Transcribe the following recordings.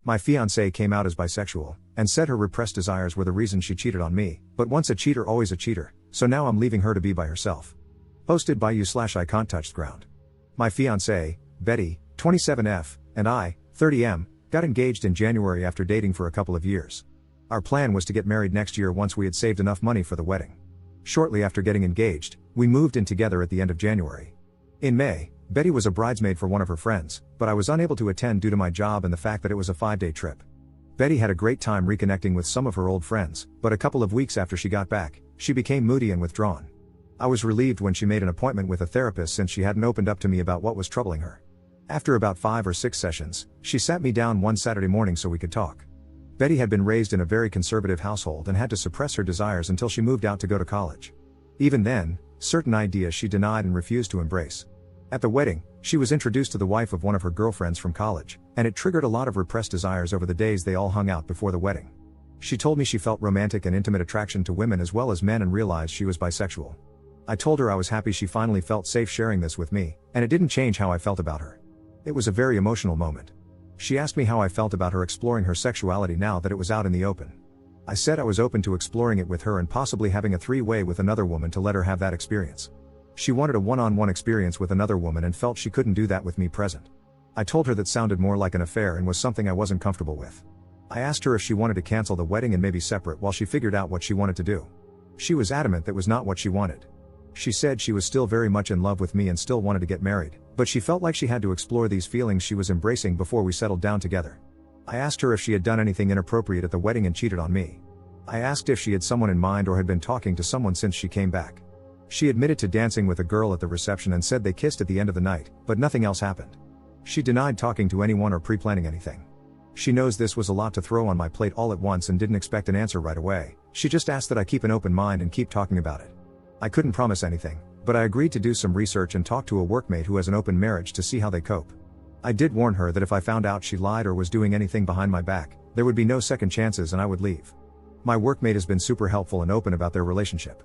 My fiancée came out as bisexual, and said her repressed desires were the reason she cheated on me, but once a cheater always a cheater, so now I'm leaving her to be by herself. Posted by you/I can't touch the ground. My fiancée, Betty, 27F, and I, 30M, got engaged in January after dating for a couple of years. Our plan was to get married next year once we had saved enough money for the wedding. Shortly after getting engaged, we moved in together at the end of January. In May, Betty was a bridesmaid for one of her friends, but I was unable to attend due to my job and the fact that it was a 5-day trip. Betty had a great time reconnecting with some of her old friends, but a couple of weeks after she got back, she became moody and withdrawn. I was relieved when she made an appointment with a therapist since she hadn't opened up to me about what was troubling her. After about 5 or 6 sessions, she sat me down one Saturday morning so we could talk. Betty had been raised in a very conservative household and had to suppress her desires until she moved out to go to college. Even then, certain ideas she denied and refused to embrace. At the wedding, she was introduced to the wife of one of her girlfriends from college, and it triggered a lot of repressed desires over the days they all hung out before the wedding. She told me she felt romantic and intimate attraction to women as well as men and realized she was bisexual. I told her I was happy she finally felt safe sharing this with me, and it didn't change how I felt about her. It was a very emotional moment. She asked me how I felt about her exploring her sexuality now that it was out in the open. I said I was open to exploring it with her and possibly having a 3-way with another woman to let her have that experience. She wanted a one-on-one experience with another woman and felt she couldn't do that with me present. I told her that sounded more like an affair and was something I wasn't comfortable with. I asked her if she wanted to cancel the wedding and maybe separate while she figured out what she wanted to do. She was adamant that was not what she wanted. She said she was still very much in love with me and still wanted to get married, but she felt like she had to explore these feelings she was embracing before we settled down together. I asked her if she had done anything inappropriate at the wedding and cheated on me. I asked if she had someone in mind or had been talking to someone since she came back. She admitted to dancing with a girl at the reception and said they kissed at the end of the night, but nothing else happened. She denied talking to anyone or pre-planning anything. She knows this was a lot to throw on my plate all at once and didn't expect an answer right away. She just asked that I keep an open mind and keep talking about it. I couldn't promise anything, but I agreed to do some research and talk to a workmate who has an open marriage to see how they cope. I did warn her that if I found out she lied or was doing anything behind my back, there would be no second chances and I would leave. My workmate has been super helpful and open about their relationship.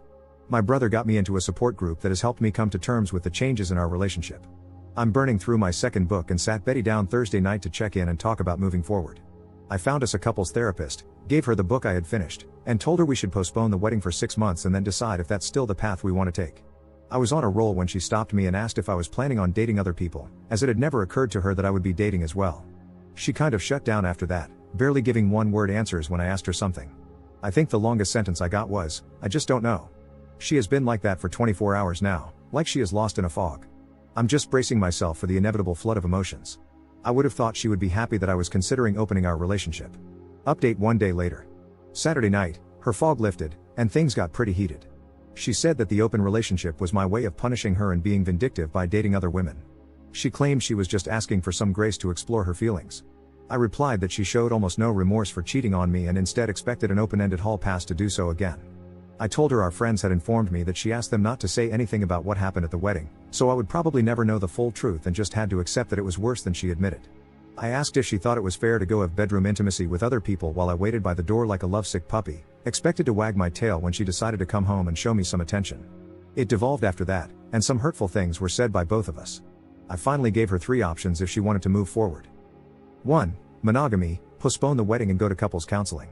My brother got me into a support group that has helped me come to terms with the changes in our relationship. I'm burning through my second book and sat Betty down Thursday night to check in and talk about moving forward. I found us a couples therapist, gave her the book I had finished, and told her we should postpone the wedding for 6 months and then decide if that's still the path we want to take. I was on a roll when she stopped me and asked if I was planning on dating other people, as it had never occurred to her that I would be dating as well. She kind of shut down after that, barely giving one-word answers when I asked her something. I think the longest sentence I got was, "I just don't know." She has been like that for 24 hours now, like she is lost in a fog. I'm just bracing myself for the inevitable flood of emotions. I would have thought she would be happy that I was considering opening our relationship. Update 1 day later. Saturday night, her fog lifted, and things got pretty heated. She said that the open relationship was my way of punishing her and being vindictive by dating other women. She claimed she was just asking for some grace to explore her feelings. I replied that she showed almost no remorse for cheating on me and instead expected an open-ended hall pass to do so again. I told her our friends had informed me that she asked them not to say anything about what happened at the wedding, so I would probably never know the full truth and just had to accept that it was worse than she admitted. I asked if she thought it was fair to go have bedroom intimacy with other people while I waited by the door like a lovesick puppy, expected to wag my tail when she decided to come home and show me some attention. It devolved after that, and some hurtful things were said by both of us. I finally gave her 3 options if she wanted to move forward. 1. Monogamy, postpone the wedding and go to couples counseling.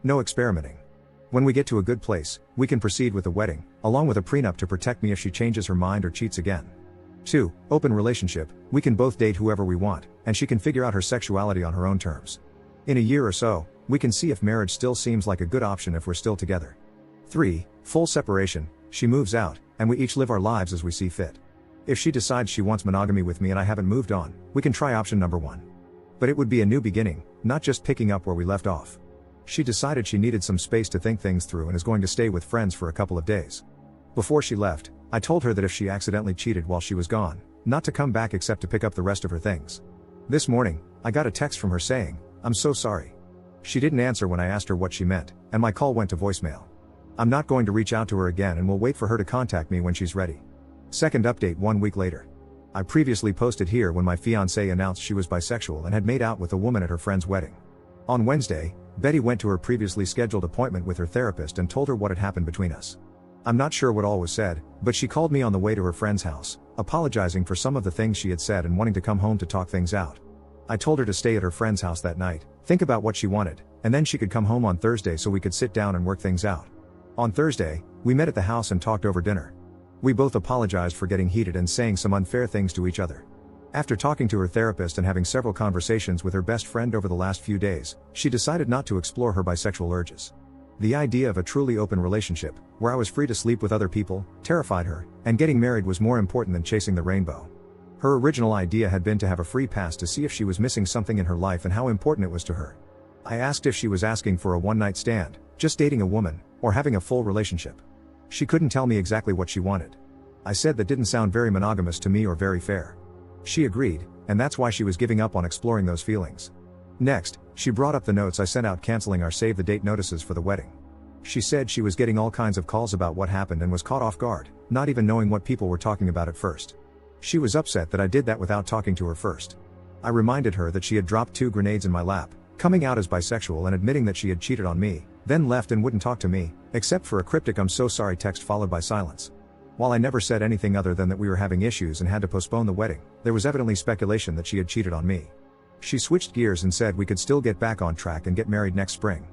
No experimenting. When we get to a good place, we can proceed with the wedding, along with a prenup to protect me if she changes her mind or cheats again. 2. Open relationship, we can both date whoever we want, and she can figure out her sexuality on her own terms. In a year or so, we can see if marriage still seems like a good option if we're still together. 3. Full separation, she moves out, and we each live our lives as we see fit. If she decides she wants monogamy with me and I haven't moved on, we can try option number 1. But it would be a new beginning, not just picking up where we left off. She decided she needed some space to think things through and is going to stay with friends for a couple of days. Before she left, I told her that if she accidentally cheated while she was gone, not to come back except to pick up the rest of her things. This morning, I got a text from her saying, "I'm so sorry." She didn't answer when I asked her what she meant, and my call went to voicemail. I'm not going to reach out to her again and will wait for her to contact me when she's ready. Second update 1 week later. I previously posted here when my fiancée announced she was bisexual and had made out with a woman at her friend's wedding. On Wednesday, Betty went to her previously scheduled appointment with her therapist and told her what had happened between us. I'm not sure what all was said, but she called me on the way to her friend's house, apologizing for some of the things she had said and wanting to come home to talk things out. I told her to stay at her friend's house that night, Think about what she wanted, and then she could come home on Thursday so we could sit down and work things out. On Thursday, we met at the house and talked over dinner. We both apologized for getting heated and saying some unfair things to each other. After talking to her therapist and having several conversations with her best friend over the last few days, she decided not to explore her bisexual urges. The idea of a truly open relationship, where I was free to sleep with other people, terrified her, and getting married was more important than chasing the rainbow. Her original idea had been to have a free pass to see if she was missing something in her life and how important it was to her. I asked if she was asking for a one-night stand, just dating a woman, or having a full relationship. She couldn't tell me exactly what she wanted. I said that didn't sound very monogamous to me or very fair. She agreed, and that's why she was giving up on exploring those feelings. Next, she brought up the notes I sent out canceling our save-the-date notices for the wedding. She said she was getting all kinds of calls about what happened and was caught off guard, not even knowing what people were talking about at first. She was upset that I did that without talking to her first. I reminded her that she had dropped 2 grenades in my lap, coming out as bisexual and admitting that she had cheated on me, then left and wouldn't talk to me, except for a cryptic "I'm so sorry" text followed by silence. While I never said anything other than that we were having issues and had to postpone the wedding, there was evidently speculation that she had cheated on me. She switched gears and said we could still get back on track and get married next spring.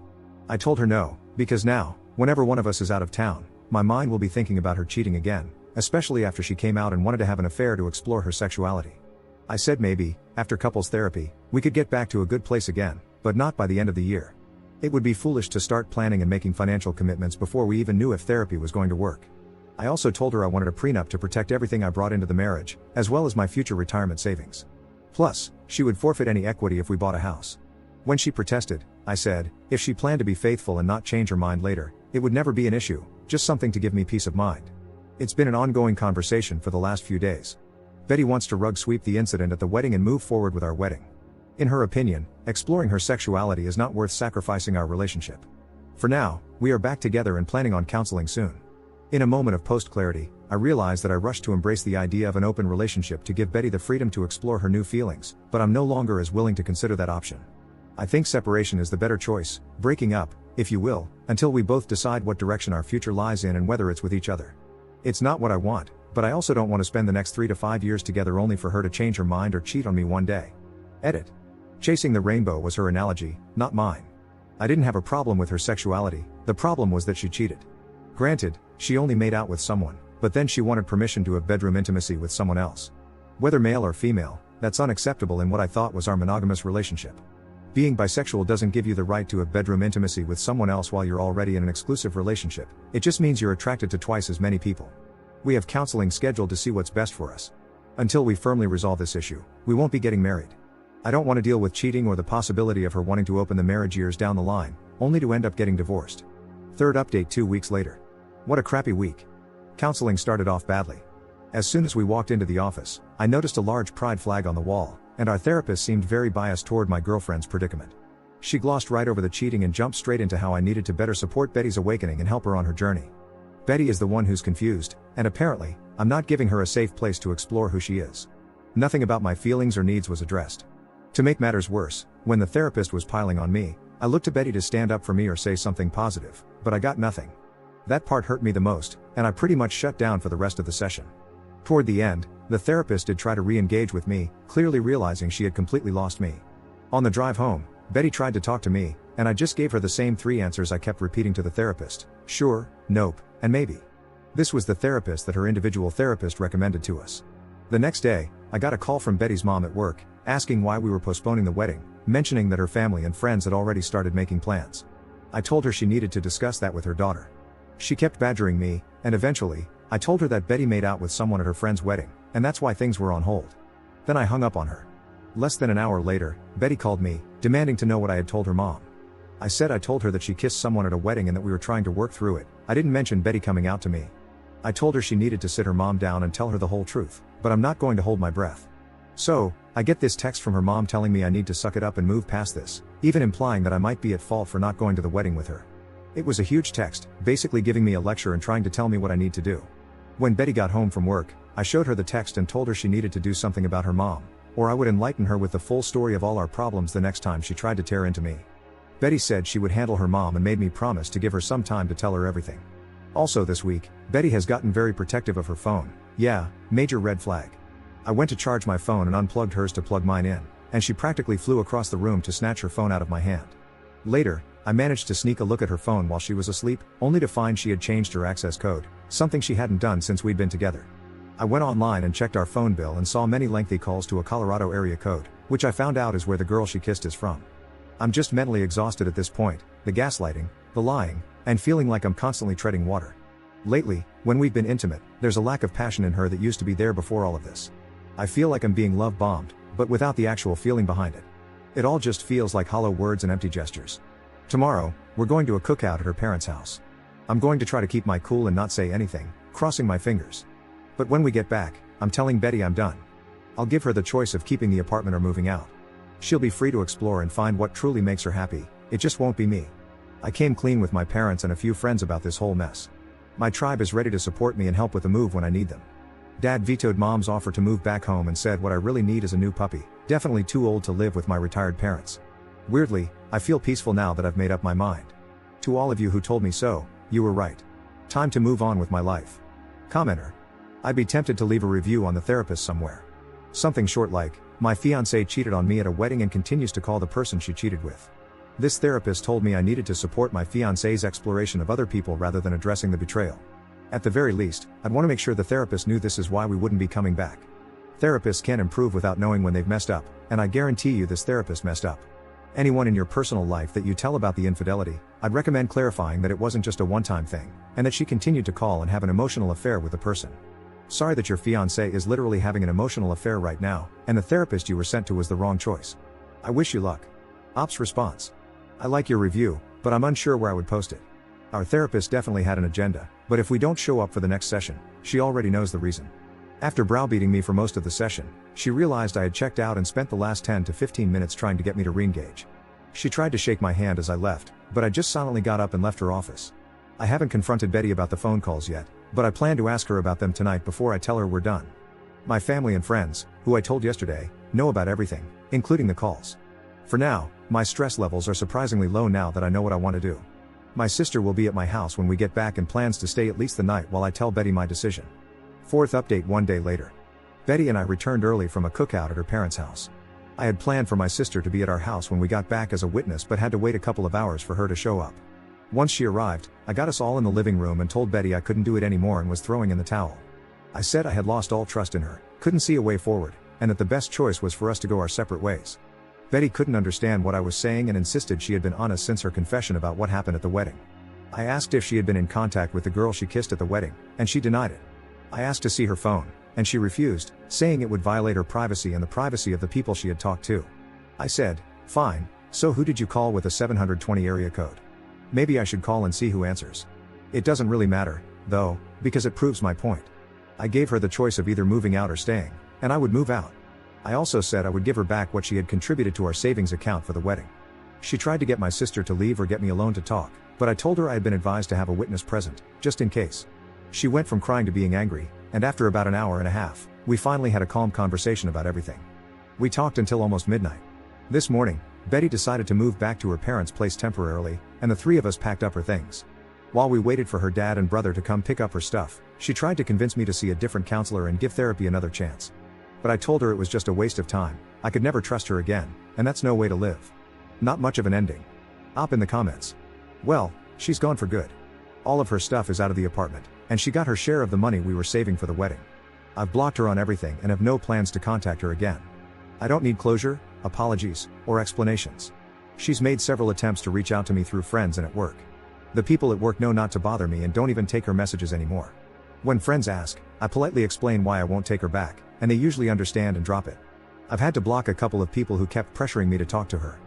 I told her no, because now, whenever one of us is out of town, my mind will be thinking about her cheating again, especially after she came out and wanted to have an affair to explore her sexuality. I said maybe, after couples therapy, we could get back to a good place again, but not by the end of the year. It would be foolish to start planning and making financial commitments before we even knew if therapy was going to work. I also told her I wanted a prenup to protect everything I brought into the marriage, as well as my future retirement savings. Plus, she would forfeit any equity if we bought a house. When she protested, I said, if she planned to be faithful and not change her mind later, it would never be an issue, just something to give me peace of mind. It's been an ongoing conversation for the last few days. Betty wants to rug sweep the incident at the wedding and move forward with our wedding. In her opinion, exploring her sexuality is not worth sacrificing our relationship. For now, we are back together and planning on counseling soon. In a moment of post-clarity, I realized that I rushed to embrace the idea of an open relationship to give Betty the freedom to explore her new feelings, but I'm no longer as willing to consider that option. I think separation is the better choice, breaking up, if you will, until we both decide what direction our future lies in and whether it's with each other. It's not what I want, but I also don't want to spend the next 3 to 5 years together only for her to change her mind or cheat on me one day. Edit. Chasing the rainbow was her analogy, not mine. I didn't have a problem with her sexuality, the problem was that she cheated. Granted, she only made out with someone, but then she wanted permission to have bedroom intimacy with someone else. Whether male or female, that's unacceptable in what I thought was our monogamous relationship. Being bisexual doesn't give you the right to have bedroom intimacy with someone else while you're already in an exclusive relationship, it just means you're attracted to twice as many people. We have counseling scheduled to see what's best for us. Until we firmly resolve this issue, we won't be getting married. I don't want to deal with cheating or the possibility of her wanting to open the marriage years down the line, only to end up getting divorced. Third update 2 weeks later. What a crappy week. Counseling started off badly. As soon as we walked into the office, I noticed a large pride flag on the wall, and our therapist seemed very biased toward my girlfriend's predicament. She glossed right over the cheating and jumped straight into how I needed to better support Betty's awakening and help her on her journey. Betty is the one who's confused, and apparently, I'm not giving her a safe place to explore who she is. Nothing about my feelings or needs was addressed. To make matters worse, when the therapist was piling on me, I looked to Betty to stand up for me or say something positive, but I got nothing. That part hurt me the most, and I pretty much shut down for the rest of the session. Toward the end, the therapist did try to re-engage with me, clearly realizing she had completely lost me. On the drive home, Betty tried to talk to me, and I just gave her the same 3 answers I kept repeating to the therapist: sure, nope, and maybe. This was the therapist that her individual therapist recommended to us. The next day, I got a call from Betty's mom at work, asking why we were postponing the wedding, mentioning that her family and friends had already started making plans. I told her she needed to discuss that with her daughter. She kept badgering me, and eventually, I told her that Betty made out with someone at her friend's wedding, and that's why things were on hold. Then I hung up on her. Less than an hour later, Betty called me, demanding to know what I had told her mom. I said I told her that she kissed someone at a wedding and that we were trying to work through it. I didn't mention Betty coming out to me. I told her she needed to sit her mom down and tell her the whole truth, but I'm not going to hold my breath. So, I get this text from her mom telling me I need to suck it up and move past this, even implying that I might be at fault for not going to the wedding with her. It was a huge text, basically giving me a lecture and trying to tell me what I need to do. When Betty got home from work, I showed her the text and told her she needed to do something about her mom, or I would enlighten her with the full story of all our problems the next time she tried to tear into me. Betty said she would handle her mom and made me promise to give her some time to tell her everything. Also this week, Betty has gotten very protective of her phone. Yeah, major red flag. I went to charge my phone and unplugged hers to plug mine in, and she practically flew across the room to snatch her phone out of my hand. Later, I managed to sneak a look at her phone while she was asleep, only to find she had changed her access code, something she hadn't done since we'd been together. I went online and checked our phone bill and saw many lengthy calls to a Colorado area code, which I found out is where the girl she kissed is from. I'm just mentally exhausted at this point, the gaslighting, the lying, and feeling like I'm constantly treading water. Lately, when we've been intimate, there's a lack of passion in her that used to be there before all of this. I feel like I'm being love-bombed, but without the actual feeling behind it. It all just feels like hollow words and empty gestures. Tomorrow, we're going to a cookout at her parents' house. I'm going to try to keep my cool and not say anything, crossing my fingers. But when we get back, I'm telling Betty I'm done. I'll give her the choice of keeping the apartment or moving out. She'll be free to explore and find what truly makes her happy, it just won't be me. I came clean with my parents and a few friends about this whole mess. My tribe is ready to support me and help with the move when I need them. Dad vetoed Mom's offer to move back home and said what I really need is a new puppy, definitely too old to live with my retired parents. Weirdly, I feel peaceful now that I've made up my mind. To all of you who told me so, you were right. Time to move on with my life. Commenter. I'd be tempted to leave a review on the therapist somewhere. Something short like, my fiancée cheated on me at a wedding and continues to call the person she cheated with. This therapist told me I needed to support my fiancée's exploration of other people rather than addressing the betrayal. At the very least, I'd want to make sure the therapist knew this is why we wouldn't be coming back. Therapists can't improve without knowing when they've messed up, and I guarantee you this therapist messed up. Anyone in your personal life that you tell about the infidelity, I'd recommend clarifying that it wasn't just a one-time thing, and that she continued to call and have an emotional affair with the person. Sorry that your fiancé is literally having an emotional affair right now, and the therapist you were sent to was the wrong choice. I wish you luck. Ops response. I like your review, but I'm unsure where I would post it. Our therapist definitely had an agenda, but if we don't show up for the next session, she already knows the reason. After browbeating me for most of the session, she realized I had checked out and spent the last 10 to 15 minutes trying to get me to re-engage. She tried to shake my hand as I left, but I just silently got up and left her office. I haven't confronted Betty about the phone calls yet, but I plan to ask her about them tonight before I tell her we're done. My family and friends, who I told yesterday, know about everything, including the calls. For now, my stress levels are surprisingly low now that I know what I want to do. My sister will be at my house when we get back and plans to stay at least the night while I tell Betty my decision. Fourth update one day later. Betty and I returned early from a cookout at her parents' house. I had planned for my sister to be at our house when we got back as a witness but had to wait a couple of hours for her to show up. Once she arrived, I got us all in the living room and told Betty I couldn't do it anymore and was throwing in the towel. I said I had lost all trust in her, couldn't see a way forward, and that the best choice was for us to go our separate ways. Betty couldn't understand what I was saying and insisted she had been honest since her confession about what happened at the wedding. I asked if she had been in contact with the girl she kissed at the wedding, and she denied it. I asked to see her phone, and she refused, saying it would violate her privacy and the privacy of the people she had talked to. I said, fine, so who did you call with a 720 area code? Maybe I should call and see who answers. It doesn't really matter, though, because it proves my point. I gave her the choice of either moving out or staying, and I would move out. I also said I would give her back what she had contributed to our savings account for the wedding. She tried to get my sister to leave or get me alone to talk, but I told her I had been advised to have a witness present, just in case. She went from crying to being angry, and after about an hour and a half, we finally had a calm conversation about everything. We talked until almost midnight. This morning, Betty decided to move back to her parents' place temporarily, and the three of us packed up her things. While we waited for her dad and brother to come pick up her stuff, she tried to convince me to see a different counselor and give therapy another chance. But I told her it was just a waste of time, I could never trust her again, and that's no way to live. Not much of an ending. Op in the comments. Well, she's gone for good. All of her stuff is out of the apartment, and she got her share of the money we were saving for the wedding. I've blocked her on everything and have no plans to contact her again. I don't need closure, apologies, or explanations. She's made several attempts to reach out to me through friends and at work. The people at work know not to bother me and don't even take her messages anymore. When friends ask, I politely explain why I won't take her back, and they usually understand and drop it. I've had to block a couple of people who kept pressuring me to talk to her.